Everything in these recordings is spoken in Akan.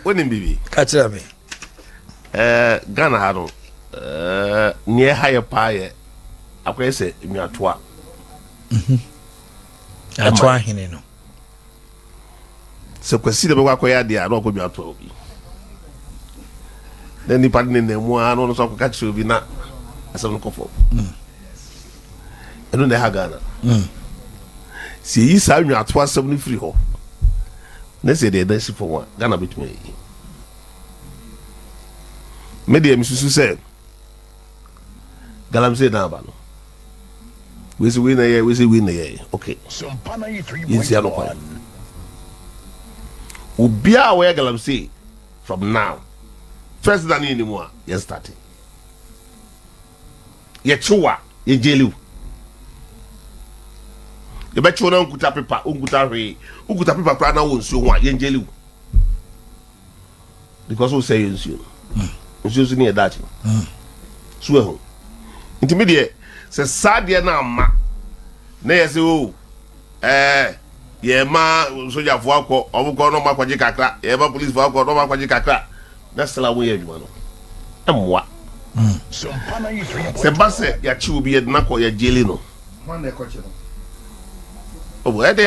Wonim bibi. Kachira me. Ghana ha no. Near higher pie. Akwe se nnuatoa. Atoa hene no. So kwesi de be kwakoya de a no ko nnuatoa obi. Then ni padne na mu a no so akwa kachira obi na asem no kofo. Eno na ha Ghana. Si yi sa nnuatoa asem no free ho. Na se de dance for one Ghana betumi. Media misusu say Galamsey na ba no. We say win here. Okay. SOMPA 93.1. Ubia we Galamsey from now. First than anymore. Yes, starting. Ye chua, ye jelu. Ye bet you unkuta paper, unkuta paper pra na won so one, ye jelu. Because we say you. Nsu ni that. So ho. Intermediate se sadia na ma na yesi o ye ma soja fo akọ obuko no makwaje kakra ye ma police fo akọ no makwaje kakra na sala wo ye adwuma no emwa se base ya chi obi ye na ko ya jeli no man na koche no obo ede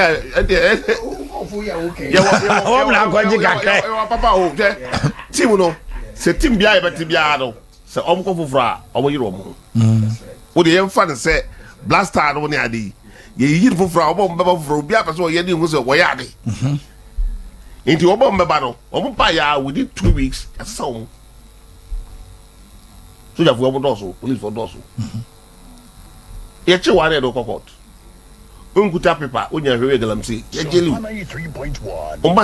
ofu ya okay ya wo na makwaje kakra ya papa o team no se team bia ye beti bia no se omko fofora omo yiro omo wo de yemfa ne se blaster no ne ade ye yiri fofora obo mbeba fofora bia pese wo ye de hu se wo ya ade enti obo mbeba no omo pa ya within 2 weeks asa omo so ja fu omo doso police for doso ye che wa ne do kokot unkuta paper onya hwewe Galamsey ye jeli 93.1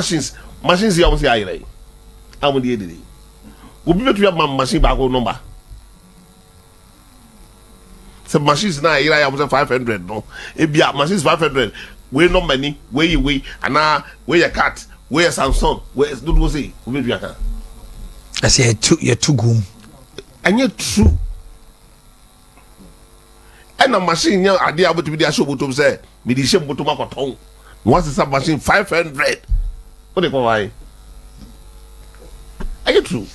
machines ya omo se ayire amu de edede obi betu ya machine ba ko number some machines na ira ya 500 no ebia machines 500 we no money we ana we your cat we your Samsung we do we say obi betu ya kan I say you too gum anya true ana machine ya ade abotu bi dia show botom say me di shem botom akoton once some machine 500 what dey provide anya true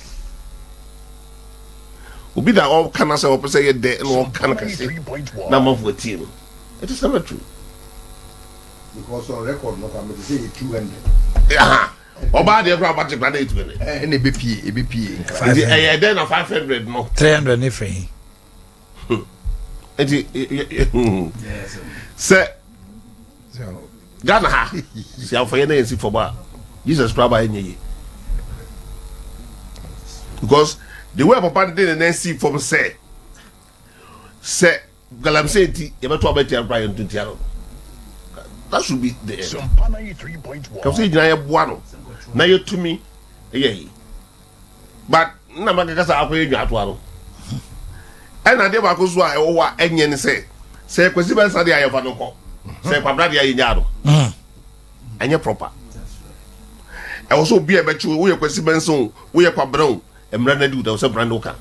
Ubi that all can say what say you there and all can say number of the team. It is never true. because on record no can say 200 oba dey grab budget na dey 200 and ebp 500 then 500 no 300 ne free yes say Ghana ha see how for you na see for ba Jesus Christ ba enye because the way papa did the see from say Galamsey ti e beto abeti Brian to tiaro that should be the SOMPA 93.1 come say jina ye boa no na ye tumi ye but na maka sa akwa enwa ato aro na de ba ko so a e wo wa enye ne say kwesi ban sa de ayefa no ko say kwabra de aye nya aro enye proper e wo so bi e bechi wo ye kwesi ban so wo ye kwabra o emra na di uda so brand oka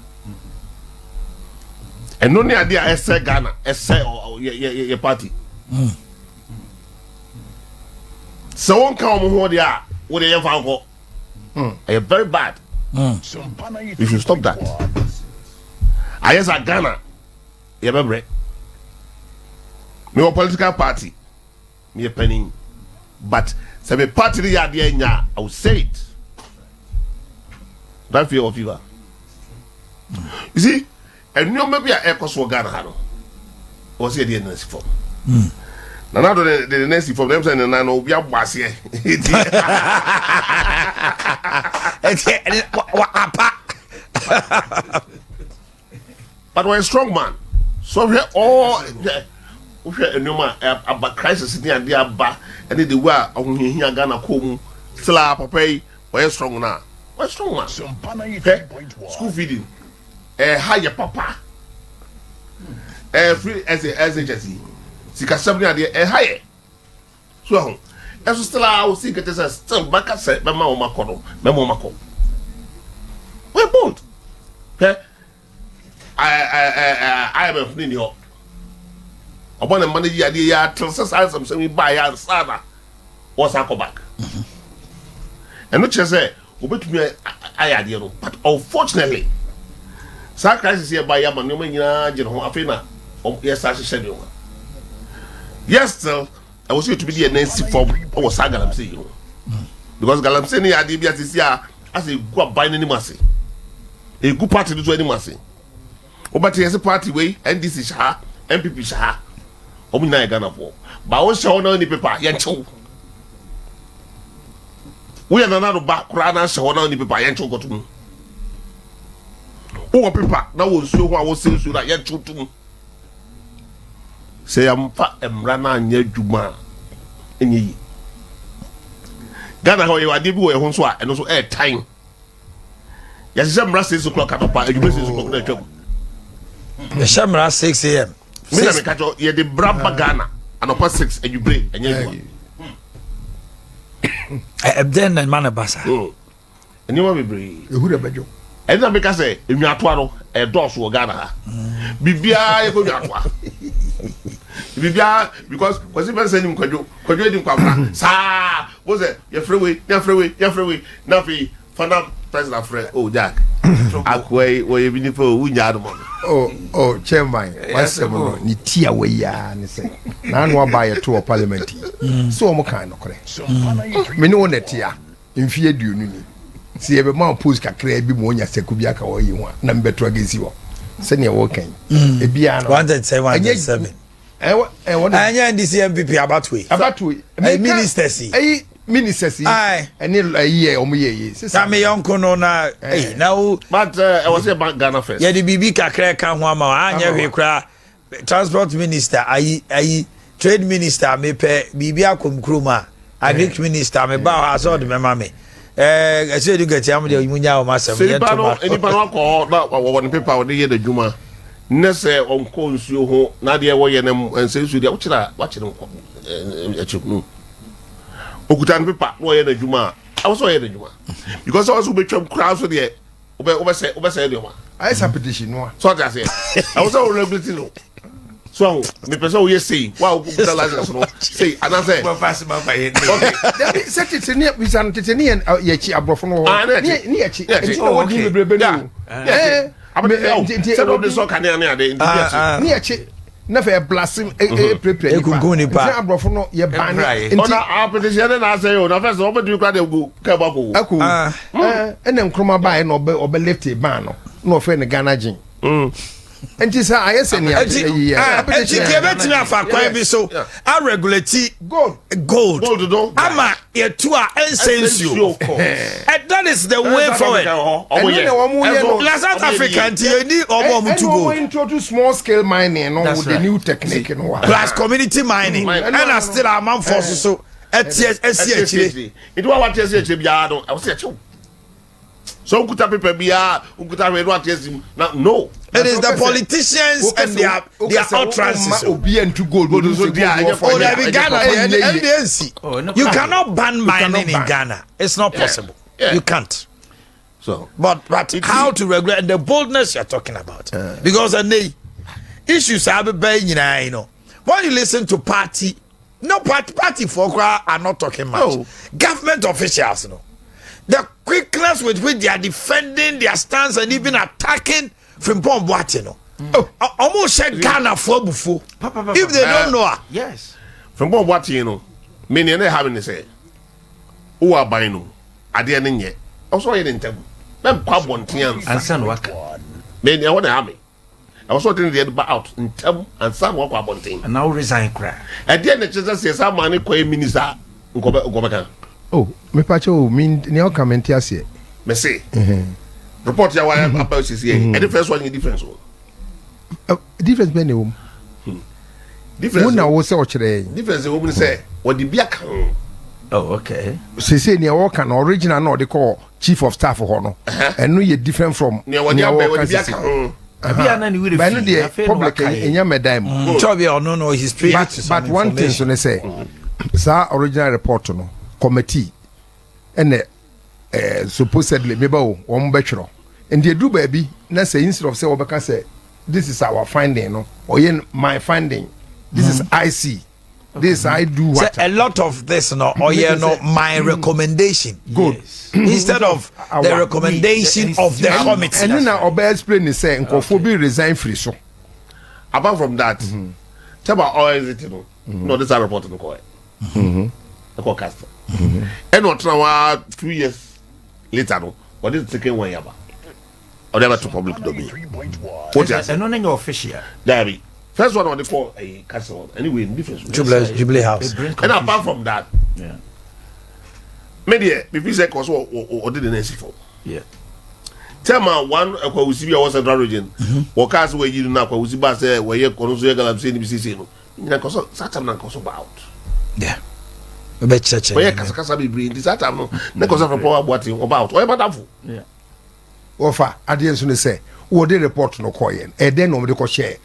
eno ne ade a ese Ghana ese ye party so won ka omo ho de a wo de ye fa nko very bad SOMPA 93.1 you should stop that I yes a Ghana ye bebre me a political party me a penny but say me party ya de nya I will say it that fear of fever. You see, and you maybe a echo so Ghana hano. Was here the next form. Now the next form them saying na no be a boss here. But we're a strong man. So we all a new man about crisis in the aba and the way on here Ghana come slap pay we're strong now. What's strong man? SOMPA 93.1 School feeding. Higher papa. Free as agency. Sika something at higher. So, as still I will see get as still back at set, Mamma Macono, Mamma Maco. We're both. I am a friend. Upon the money idea, tells us some buy and sada. What's our back? And which I say, obetumi ayade no but unfortunately sa crisis here by yama no nyina gye ho afena yes I said you yes still I was here to be the Nancy form or was Galamsey you because Galamsey ni ade bia sisi a as a go buy any masse a good party do any masse obati yes party way NDC sha MPP sha omu na Ghana for ba won show na ni paper yen chew we na na ba kura na show na ni paper yen chew gotum o paper na wo nsuo ho a wo sensu na yen chew tum say am fa emra na anya dwuma enyi Ghana ho ye wade bi wo ho so a eno so air time ya se emra 6 o'clock atopa adwuma 6 o'clock na twam the shamra 6 a.m. me na me kacho ye de braba Ghana atopa 6 adwuma enya then and man basa eni wa bebre ehura bejo ena me ka say enwatoa no e dose wo Ghana ha bibia ye ko nwatoa bibia because kwasi ben send him kwadwo edim kwabra sa wo say ya freeway na fi fana president friend oh Jack akwai wo ye bi ni fo wunya adom oh chairman wasem no ni tia we ya ne say na no aba ye to parliament so o mo kan no kore me ne wona tia mfie aduonu ni si e be ma post kakra bi mo nya seku bi aka wo yi ho na mbeto agesi wo se ne wo kan e bia no 107 anya ndc MPP abatwe ministers eni ayi o mo ye sa me yonko no na na wo but I was say Ghana first ye di bibi kakra ka ho ama anya hwe kra transport minister ayi trade minister me pe bibi akomkroma agric minister me ba ha so de me ma me ese du gati am de munya o masem ye to ma eni pa no ko na wo ne paper wo de ye da dwuma nese onko nsuo ho na de wo ye ne nsensu de wo kira nko echukunu okutan paper wo ye da dwuma I was so ye da dwuma because I was be twam crowd so de obe say de ma I some petition no so that say I was so regularity no so me person we say wow the license no say and I say pass ma fa ye okay set it ni we san tete ni ye chi abrofo no ni ye chi o di bebrebe no say no so kan na ade ni ye chi na fa blasting prepare ni pa abrofo no ye ban ona apetition na say o na first o be do kwa de go ka ba ko aku ene nkroma ba na obe lift ban no fe ne Ghana gin enti sa ayese ni enti kebetina afa kwan bi so a regulate gold ama yetu a ensensio and that is the way forward South Africa nti ni omo to go introduce small scale mining no with the new technique no plus community mining and still a man force so eti it what eti bia no I was say so ukuta paper bia ukuta we no atiesim no it is the politicians and their utterances obi and to gold so dia you cannot ban mining in Ghana. It's not possible. You can't. So but how to regulate and the boldness you're talking about because the issues are you know when you listen to party folk are not talking much. Government officials the quickness with which they are defending their stance and even attacking from Pom Boatino. Almost said Ghana for before. If they don't know her. Yes. From Pom Boatino, many are having to say, who are buying no? I didn't yet. Also, I didn't tell you. Then Pabon Tian and San Waka. Many are what I mean. I was sorting the other out in Tem and San Waka Bontin. And now resign cry. At the end, it just says some money, minister, Gobaka. Oh, me pacho mean ne o comment ase. Me say. Report ya why about this here. And the first one is difference. Difference be ne wo. Difference. Wona wo say o kire. Difference wo be say what the bia kan. Oh, okay. Say ne wo kan original no they call chief of staff ho no. And no ye different from ne wo bia kan. Bia na ni we the public enya medam. Chobi ono no his but one thing so ne say. Sa original report no committee and supposedly maybe one betro and they do baby na say instead of say obeka say this is our finding no or my finding this is IC this I do Say what a lot of this no or yeah no my recommendation good instead of the recommendation of the committee. And then I explain the say nkofo bi resign free so. Apart from that, tell about all is it no this are report no call. The call cast. And what now 2 years later no what is taking 1 year back. Or never to public domain. 3.1. What is And no official. There first one on the call a castle anyway difference. Jubilee House. And apart from that, Yeah. media before say cause or did the next for. Yeah. Tell me one we see our central region. Workers where you now we see ba say where you kono so galam say ni say no. Ina cause satam na cause about. Yeah. Be church. Where kasa be bring this satam no. Na cause for power about. Where madam. Yeah. Ofa ade nso ne say wo de report no call yen. E den no me de ko share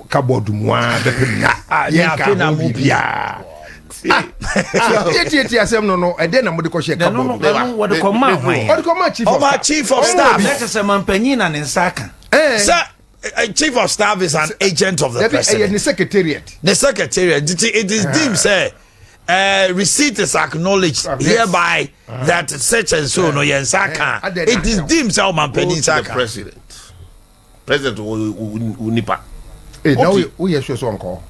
cupboard mu a be na. Yeah, na mu bia. Yeti asem no e den na mo de ko share cupboard. No, what the command What the command chief? Oh, my chief of staff. Let us say mampanyin na nsaka. Sir, chief of staff is an agent of the The president. secretariat. The secretariat, it is deemed, say, receipt is acknowledged hereby that such and so no yensaka. It is deemed, say, man penny The saka. president unipa. Eh, now we are so on call.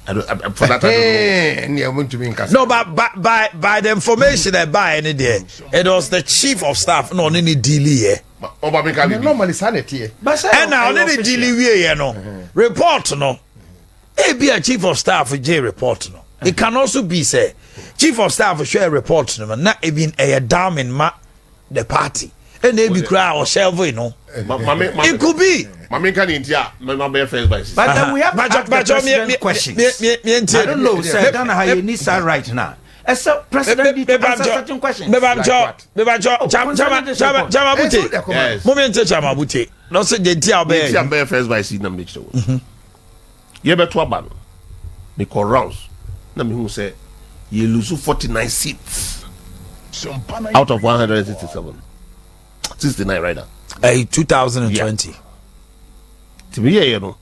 For that I Eh, near want to be in casa. No, but by the information I buy any day, it was the chief of staff, no, any deal here. don't know. Oba make Normally sanity. And now, any deal here, no. Report, no. It be a chief of staff, J report, no. It can also be, say, chief of staff, share report, no, not even a damn in the party. And they be cry or shelve, you know. It could be. Mami can India, my be first by But then we have to ask the president questions. I don't know, sir. Ghana how you need sir right now. As a president need to answer certain questions. Chama Yes. Moment Chama Bute. No say the tia Be be. first by see na make sure. You be to aba no. Me call rounds. Na me hu say you lose 49 seats SOMPA out of 167. 69 right now. 2020. To be here, you know.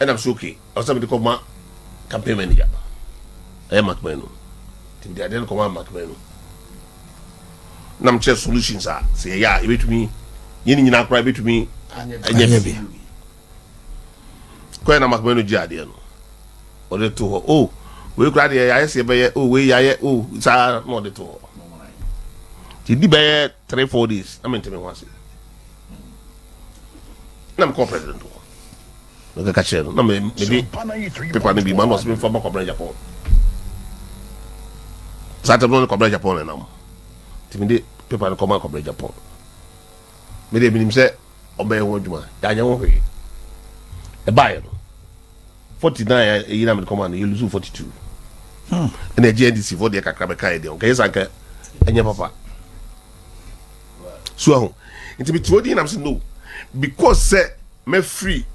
And I'm so okay. I was somebody called my campaign manager. I am McMahon. To be the identical command McMahon. Nam chair solutions are say, yeah, you to me, you need not cry to me, and you be. Quite a McMahon Jadian. Or the two, oh, we cried here, I say, oh, we are, oh, it's not the two. Ti di be 3-4 days. I mean to me once. Na me call president. No ka catch no maybe people na be man was been from Japan. Sata no ko Japan na. Ti me dey people na come ko Japan. Me dey binim say obey ho adwuma. Ya nya ho hwe. E buy no. 49 e na me come na you lose 42. And the GNDC for the kakra be kai dey. Okay sanka enye papa. So it be told him I'm saying no because say me free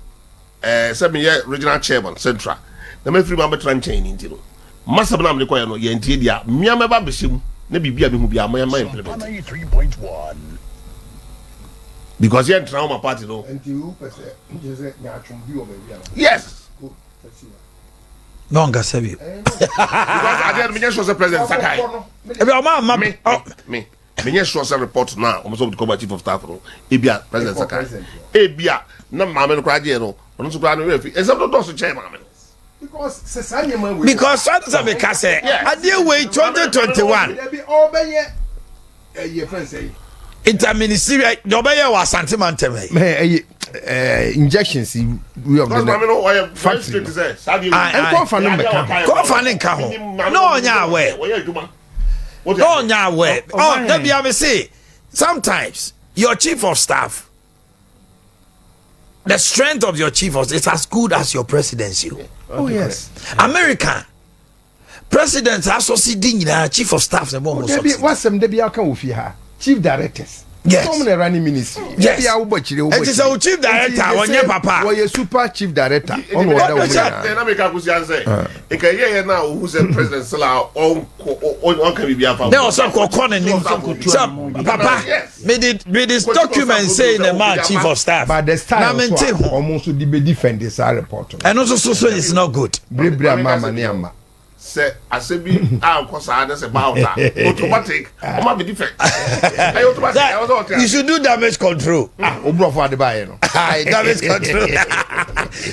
say me regional chairman central na me free man be tran chain into no massa na me ko no ye ntie dia mia me ba behim na bibia me hu bia ma implement 3.1. because ye tran my party no And you say nya chumbi o baby. yes No nga sabi. because I did me sure say president Sakai Ebi o ma me sure say report now almost the chief of staff no ebia president Sakai ebia na ma me no kwaje no ono so kwa no refi except to so chairman ma Because Sesanya man because what say me ka say ade wey 2021 there be all be ye friend say interministerial no be ya Asante Mantem. injections we of because ma me no why factory to say sabi and confirm no meka Confirm nka ho. No nya we. No nya we. Oh, that be I say sometimes your chief of staff, the strength of your chief of staff is as good as your presidency. Oh yes. America presidents are succeeding in chief of staff. What's them they be aka ofi ha chief directors Yes. Some na running ministry. Yes. Yeah, ubochire. It is our chief director. Onye papa. We are super chief director. On what wada we na make akusi say. E ka ye na who say president sala on can be afa. They also kokon nim. So papa, me this document say the man chief of staff. But the style almost to be defend this report. And also so is not good. Brebra mama niamba. Say asebi ankosa na say bauta automatic o ma be different. You should do damage control. Obrofo ade ba ye no. Damage control.